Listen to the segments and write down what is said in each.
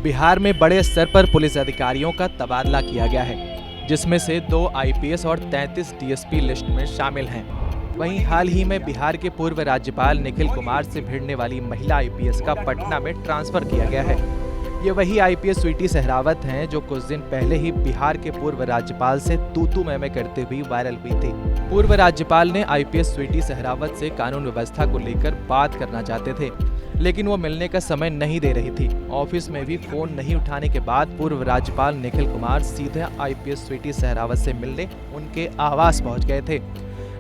बिहार में बड़े स्तर पर पुलिस अधिकारियों का तबादला किया गया है, जिसमें से 2 आईपीएस और 33 डीएसपी लिस्ट में शामिल हैं। वहीं हाल ही में बिहार के पूर्व राज्यपाल निखिल कुमार से भिड़ने वाली महिला आईपीएस का पटना में ट्रांसफर किया गया है। ये वही आईपीएस स्वीटी सहरावत हैं जो कुछ दिन पहले ही बिहार के पूर्व राज्यपाल से तू-तू मैं करते हुए वायरल हुई थी। पूर्व राज्यपाल ने आईपीएस स्वीटी सहरावत से कानून व्यवस्था को लेकर बात करना चाहते थे, लेकिन वो मिलने का समय नहीं दे रही थी। ऑफिस में भी फोन नहीं उठाने के बाद पूर्व राज्यपाल निखिल कुमार सीधे आईपीएस स्वीटी सहरावत से मिलने उनके आवास पहुंच गए थे।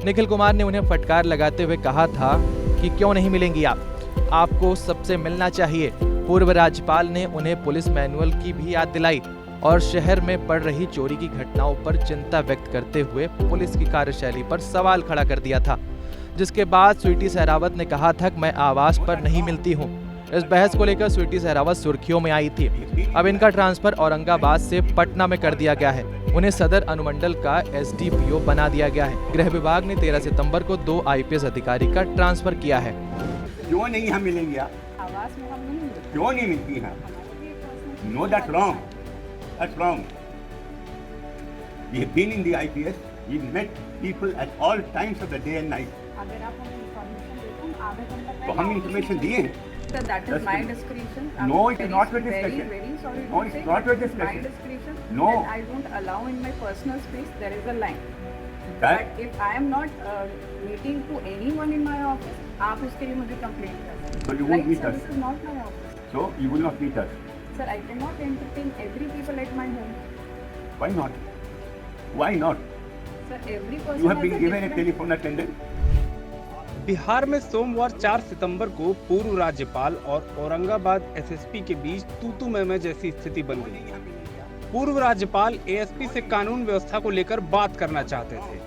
निखिल कुमार ने उन्हें फटकार लगाते हुए कहा था कि क्यों नहीं मिलेंगी आपको सबसे मिलना चाहिए। पूर्व राज्यपाल ने उन्हें पुलिस मैनुअल की भी याद दिलाई और शहर में बढ़ रही चोरी की घटनाओं पर चिंता व्यक्त करते हुए पुलिस की कार्यशैली पर सवाल खड़ा कर दिया था, जिसके बाद स्वीटी सहरावत ने कहा था कि मैं आवास पर नहीं मिलती हूं। इस बहस को लेकर स्वीटी सहरावत सुर्खियों में आई थी। अब इनका ट्रांसफर औरंगाबाद से पटना में कर दिया गया है। उन्हें सदर अनुमंडल का एसडीपीओ बना दिया गया है। गृह विभाग ने 13 सितंबर को 2 आईपीएस अधिकारी का ट्रांसफर किया है। क्यों नहीं हम मिलेंगे आवास में हम नहीं मिलते। क्यों नहीं मिलती हैं? No, that's wrong. That's wrong. We have been in the IPS. We met people at all times of the day and night. अगर आप हमें इंफॉर्मेशन देते हैं आधे घंटा तो हम इंफॉर्मेशन दिए हैं। Sir, that is my discretion. No, it is not your discretion. Very sorry. No, it's not your My discretion. discretion. No. That I don't allow in my personal space. There is a line. That But if I am not meeting to anyone in my office, आप उसके लिए मुझे complaint कर सकते हैं. So you won't meet sir, us. This is not my office. so you will not meet us. Sir, I cannot entertain every people at my home. Why not? Why not? Sir, every person. You have has been a given a different- telephone attendant. Bihar में सोमवार 4 सितंबर को पूर्व राज्यपाल और Aurangabad SSP के बीच तू-तू मैं जैसी स्थिति बन गई। पूर्व राज्यपाल एएसपी से कानून व्यवस्था को लेकर बात करना चाहते थे,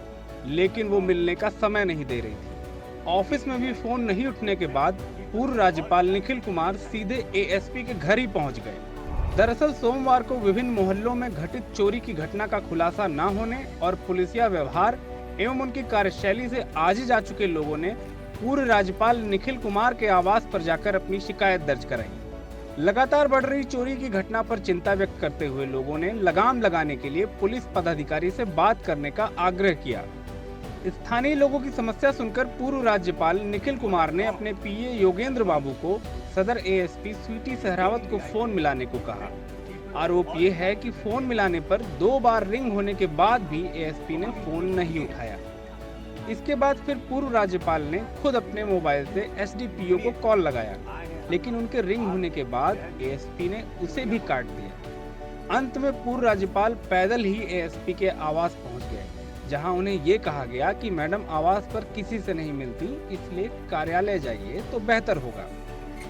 लेकिन वो मिलने का समय नहीं दे रही थी। ऑफिस में भी फोन नहीं उठने के बाद पूर्व राज्यपाल निखिल कुमार सीधे एएसपी के घर ही पहुंच गए। दरअसल सोमवार को विभिन्न मोहल्लों में घटित चोरी की घटना का खुलासा न होने और पुलिसिया व्यवहार एवं उनकी कार्यशैली से आजी जा चुके लोगों ने पूर्व राज्यपाल निखिल कुमार के आवास पर जाकर अपनी शिकायत दर्ज कराई। लगातार बढ़ रही चोरी की घटना पर चिंता व्यक्त करते हुए लोगों ने लगाम लगाने के लिए पुलिस पदाधिकारी से बात करने का आग्रह किया। स्थानीय लोगों की समस्या सुनकर पूर्व राज्यपाल निखिल कुमार ने अपने पीए योगेंद्र बाबू को सदर एएसपी स्वीटी सहरावत को फोन मिलाने को कहा। आरोप ये है कि फोन मिलाने पर 2 बार रिंग होने के बाद भी एएसपी ने फोन नहीं उठाया। इसके बाद फिर पूर्व राज्यपाल ने खुद अपने मोबाइल से एसडीपीओ को कॉल लगाया, लेकिन उनके रिंग होने के बाद एएसपी ने उसे भी काट दिया। अंत में पूर्व राज्यपाल पैदल ही एएसपी के आवास पहुंच गए, जहां उन्हें ये कहा गया कि मैडम आवास पर किसी से नहीं मिलती, इसलिए कार्यालय जाइए तो बेहतर होगा।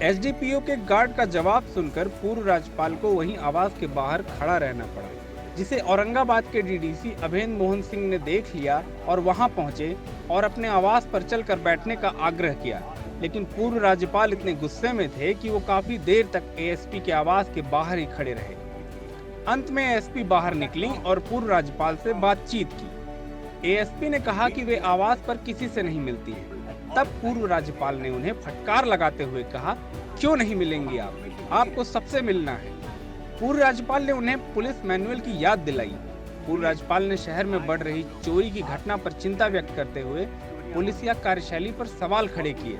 एसडीपीओ के गार्ड का जवाब सुनकर पूर्व राज्यपाल को वहीं आवास के बाहर खड़ा रहना पड़ा, जिसे औरंगाबाद के डीडीसी अभेंद्र मोहन सिंह ने देख लिया और वहां पहुंचे और अपने आवास पर चलकर बैठने का आग्रह किया। लेकिन पूर्व राज्यपाल इतने गुस्से में थे कि वो काफी देर तक एएसपी के आवास के बाहर ही खड़े रहे। अंत में एएसपी बाहर निकली और पूर्व राज्यपाल से बातचीत की। एएसपी ने कहा कि वे आवास पर किसी से नहीं मिलती है। तब पूर्व राज्यपाल ने उन्हें फटकार लगाते हुए कहा, क्यों नहीं मिलेंगी आपको सबसे मिलना है। पूर्व राज्यपाल ने उन्हें पुलिस मैनुअल की याद दिलाई। पूर्व राज्यपाल ने शहर में बढ़ रही चोरी की घटना पर चिंता व्यक्त करते हुए पुलिसिया कार्यशैली पर सवाल खड़े किए।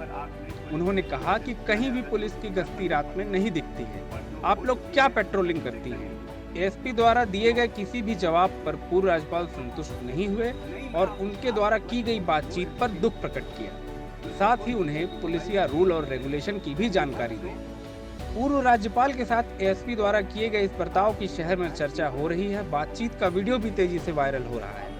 उन्होंने कहा कि कहीं भी पुलिस की गश्ती रात में नहीं दिखती है, आप लोग क्या पेट्रोलिंग करती हैं। एएसपी द्वारा दिए गए किसी भी जवाब पर पूर्व राज्यपाल संतुष्ट नहीं हुए और उनके द्वारा की गई बातचीत पर दुख प्रकट किया। साथ ही उन्हें पुलिसिया रूल और रेगुलेशन की भी जानकारी दी। पूर्व राज्यपाल के साथ एएसपी द्वारा किए गए इस बर्ताव की शहर में चर्चा हो रही है। बातचीत का वीडियो भी तेजी से वायरल हो रहा है।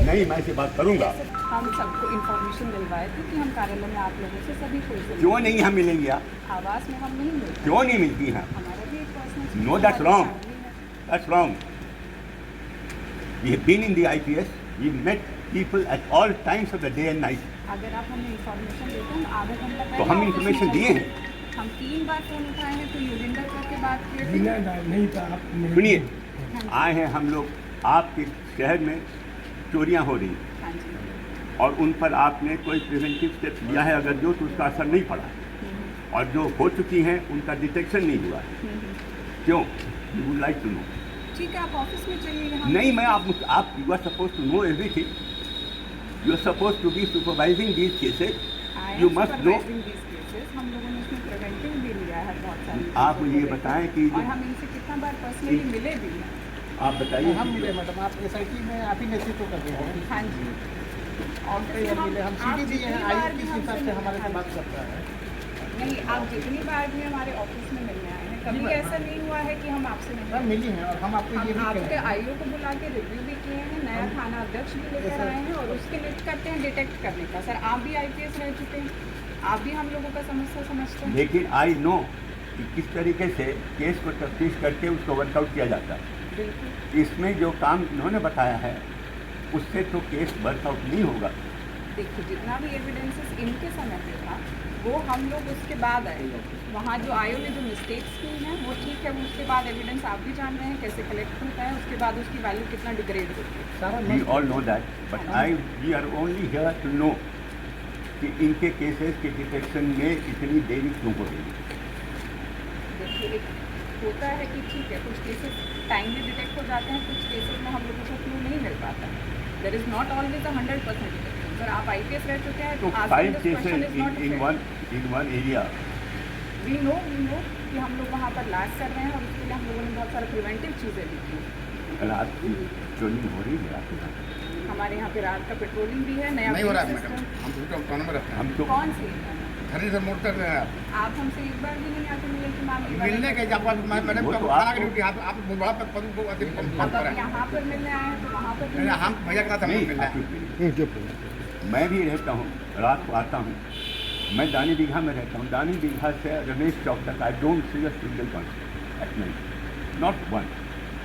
नहीं, मैं इसे बात करूंगा। हम सबको इंफॉर्मेशन दिलवाए थे कि हम कार्यालय में आप लोगों से सभी को क्यों नहीं हम मिलेंगे आवास में हम नहीं मिलते। क्यों नहीं मिलती हैं? हमारा भी एक personal. No, that's wrong. That's wrong. We have been in the IPS. We met people at all times of the day and night. अगर आप हमें इंफॉर्मेशन देते हैं आधे घंटा पहले तो हम ऑफिस में इंफॉर्मेशन दिए हैं। हम 3 बार फोन उठाए हैं, तो योगेंद्र करके बात किए थे। सुनिए, आए हैं हम लोग, आपके शहर में चोरियां हो रही हैं हाँ जी। और उन पर आपने कोई प्रिवेंटिव स्टेप लिया है अगर जो, तो उसका असर नहीं पड़ा और जो हो चुकी हैं उनका डिटेक्शन नहीं हुआ है। क्यों? You would like to know? ठीक है, आप ऑफिस में चलिए यहाँ। नहीं, मैं आप you are suppose to know everything. You are suppose to be supervising these cases. You must know. हम लोगों ने इसमें प्रिवेंटिव भी लिया है बहुत सारी आप मुझे ये बताएं कि और हम इनसे कितना बार पर्सनली मिले भी हैं। आप बताइए. हम मिले मैडम, आप SIT में आप ही नेतृत्व कर रहे हैं। हाँ जी, और कई बार मिले, हम CD भी हैं, आयु किस हिसाब से हमारे से बात करता है। नहीं, आप जितनी बार भी हमारे ऑफिस में मिलने आए हैं, कभी ऐसा नहीं हुआ है कि हम आपसे नहीं मैम मिली हैं और हम आपको ये भी आपके कहेंगे। आईओ को बुला के रिव्यू भी किए हैं, नया थाना अध्यक्ष भी लेकर आए हैं और उसके लिस्ट करते हैं डिटेक्ट करने का। सर, आप भी IPS रह चुके हैं, आप भी हम लोगों का समस्या समझते हैं। लेकिन आई नो कि किस तरीके से केस को तफ्तीश करके उसको वर्कआउट किया जाता है. बिल्कुल, इसमें जो काम इन्होंने बताया है उससे तो केस वर्कआउट नहीं होगा. देखिए जितना भी एविडेंसेस इनके समय पे था वो हम लोग उसके बाद आए। वहाँ जो आईओ ने जो मिस्टेक्स की हैं वो ठीक है, वो उसके बाद एविडेंस आप भी जान रहे हैं कैसे कलेक्ट होता है, उसके बाद उसकी वैल्यू कितना डिग्रेड होती है। सारा we all know that, but we are only here to know कि इनके केसेस के डिटेक्शन में इतनी देरी क्यों हो रही है. देखिए, एक होता है कि ठीक है कुछ केसेस टाइमली डिटेक्ट हो जाते हैं, कुछ केसेस में हम लोगों को क्लू नहीं मिल पाता। There is not always 100% detection. Sir, आप IPS रह चुके हैं तो asking 5 this question cases is not in fair. One area. We know कि हम लोग वहाँ पर लैग कर रहे हैं और उसके लिए हम लोगों ने बहुत सारे प्रिवेंटिव चीज़ें भी की। रात की ट्रोलिंग हो रही है आपके यहाँ? हमारे यहाँ पे रात का पेट्रोलिंग भी है, नया नहीं हो रहा है system। मैडम, हम दूसरा कौन में रहते हैं, हम तो कौन सी? घर से मोड़ कर रहे हैं आप हमसे एक बार भी नहीं आके मिले कि मैम ये मिलने के जब मैडम वो को तो खाना आपको- की ड्यूटी आप बड़ा पद को अधिक कम अब पर आप है। यहाँ पर मिलने आए हैं तो वहाँ पर भी नहीं, हम भैया के साथ हम नहीं, मिलना आप है। रुकिए. मैं भी रहता हूँ, रात को आता हूँ. मैं दानी बीघा में रहता हूँ. दानी बीघा से रमेश चौक तक I don't see a single constable at night, not one.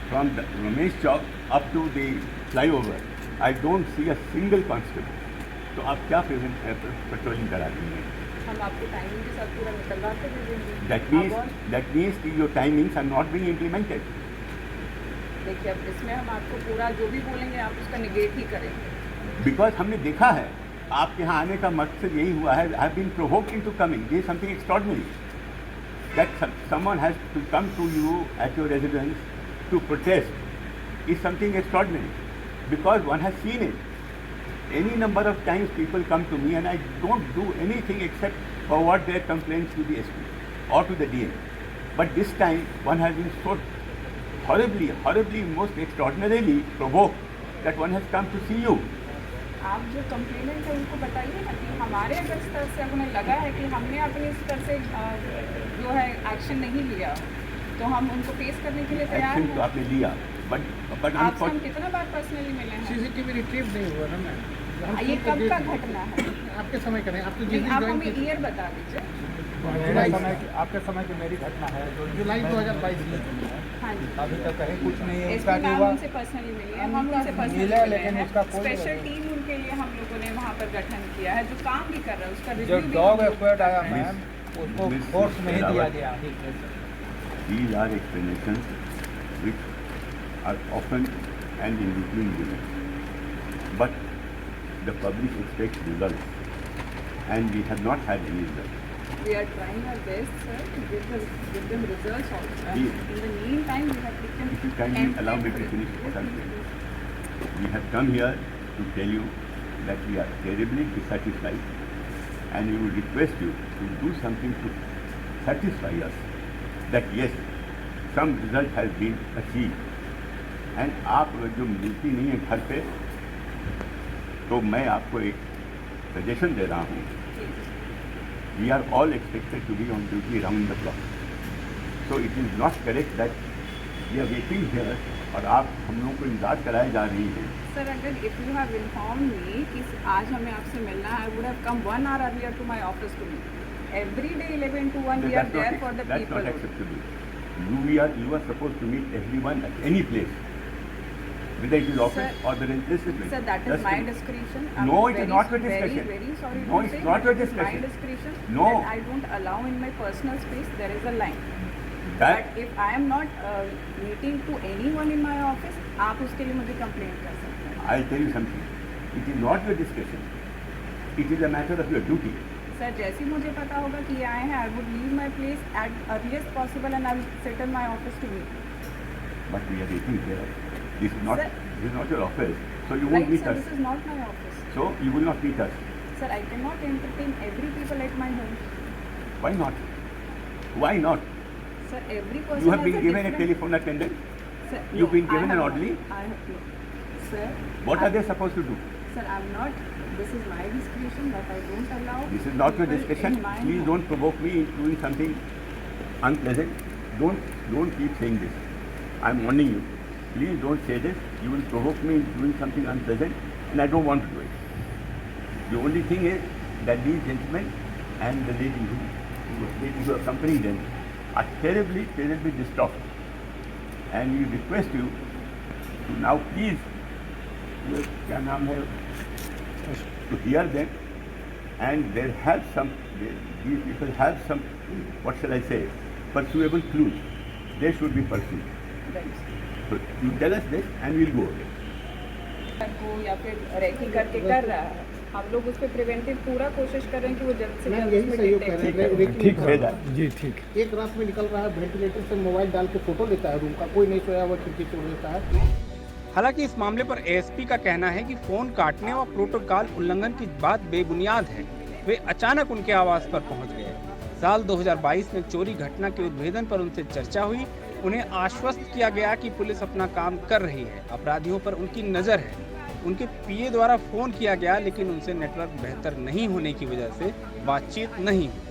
From Ramesh Chowk up to the flyover I don't see a single constable. तो आप क्या पेट्रोलिंग कराती हैं? हम आपको टाइमिंग के साथ पूरा निकलवा के दे देंगे। That अब और means कि your timings are not being implemented. देखिए, अब इसमें हम आपको पूरा जो भी बोलेंगे आप उसका निगेट ही करेंगे। Because हमने देखा है आपके यहाँ आने का मकसद यही हुआ है. I have been provoked into coming. This is something extraordinary. That someone has to come to you at your residence to protest is something extraordinary. Because one has seen it. Any number of times people come to me and I don't do anything except forward their complaints to the SP or to the DM. But this time one has been so horribly, most extraordinarily provoked that one has come to see you. आप जो complainant है उनको बताइए ना कि हमारे अगर स्तर से उन्हें लगा है कि हमने अपने स्तर से जो है एक्शन नहीं लिया तो हम उनको फेस करने के लिए तैयार Action तो हैं। आपने लिया, but आपसे हम कितना बार पर्सनली मिले हैं? CCTV रिट्रीव नहीं हुआ ना मैम। हम ये खुद को कब देख का लिए। घटना है? आपके समय का नहीं, आप तो जिस नहीं, दिन आप ज्वाइन हमें की ईयर बता दीजिए। आपके समय की मेरी घटना है जो जुलाई 2022 में। हाँ जी, अभी तक कहीं कुछ नहीं है. SP उसका क्या मैम हुआ? उनसे पर्सनली मिली है, हम उनसे पर्सनली मिले, मिले लेकिन हैं। उसका कोई स्पेशल टीम उनके लिए हम लोगों ने वहाँ पर गठन किया है जो काम भी कर रहा है उसका जो रिव्यू भी डॉग हम लोग एक्सपर्ट आया कर रहे हैं। मैम उसको Miss फोर्स नहीं दिया Rawat. गया. These are explanations which are often and in between given. But the public expects results and we have not had any results. We are trying our best, sir, to give them results also. And Yes. in the meantime, we have taken. If you kindly allow me to finish Yes, what I'm please, saying. please. We have come here to tell you that we are terribly dissatisfied and we would request you to do something to satisfy us that yes, some result has been achieved. And आप जो मिलती नहीं है घर पे तो मैं आपको एक सजेशन दे रहा हूँ. We are all expected to be on duty round the clock. So it is not correct that we are waiting here और आप हम लोगों को इंतजार कराए जा रही हैं. Sir, अगर if you have informed me कि आज हमें आपसे मिलना है, I would have come 1 hour earlier to my office to meet. Every day 11 to 1 we are That's there not- for the that's people. not acceptable. You are supposed to meet everyone at any place, whether it is office Sir, or the discipline. Sir, that is my discretion. I'm No, it is very, not your discretion. Very sorry No, to it's say, not but your it is my discretion. discretion. No. That I don't allow in my personal space. There is a line. That But if I am not meeting to anyone in my office, आप उसके लिए मुझे complaint कर सकते हैं. I'll tell you something. It is not your discretion. It is a matter of your duty. Sir जैसे ही मुझे पता होगा कि ये आए हैं, I would leave my place at earliest possible and I will sit in my office to meet. But we are waiting here. This is not Sir. your office, so you won't Right, meet sir, us. this is not my office. So you will not meet us. Sir, I cannot entertain every people at my home. Why not? Why not? Sir, every person You have has been a given a different... telephone attendant. Sir, You've been I given have an not. orderly. I have no. Sir, What I- are they supposed to do? Sir, I'm not. This is my discretion that I don't allow. This is not your people discussion. in my Please home. don't provoke me into doing something unpleasant. Don't keep saying this. I'm warning you. Please don't say this. You will provoke me into doing something unpleasant, and I don't want to do it. The only thing is that these gentlemen and the lady who accompany them are terribly distraught, and we request you to now please, क्या नाम है, to hear them, and these people have some, what shall I say, pursuable clues. They should be pursued. Right. So you tell us this and we'll go away. को या फिर recce करके कर रहा है, हम लोग उस पर प्रिवेंटिव पूरा कोशिश कर रहे हैं कि वो जल्द से मैम जल्द यही उसमें सहयोग detect कर रहे हो। हैं। रेकी ठीक निकल है रहा ना? जी ठीक एक रात में निकल रहा है, वेंटिलेटर से मोबाइल डाल के फोटो लेता है रूम का, कोई नहीं सोया हुआ खिड़की तोड़ देता है. हालांकि इस मामले पर एएसपी का कहना है कि फोन काटने और प्रोटोकॉल उल्लंघन की बात बेबुनियाद है। वे अचानक उनके आवास पर पहुंच गए। साल 2022 में चोरी घटना के उद्भेदन पर उनसे चर्चा हुई। उन्हें आश्वस्त किया गया कि पुलिस अपना काम कर रही है, अपराधियों पर उनकी नज़र है। उनके पीए द्वारा फोन किया गया, लेकिन उनसे नेटवर्क बेहतर नहीं होने की वजह से बातचीत नहीं हुई।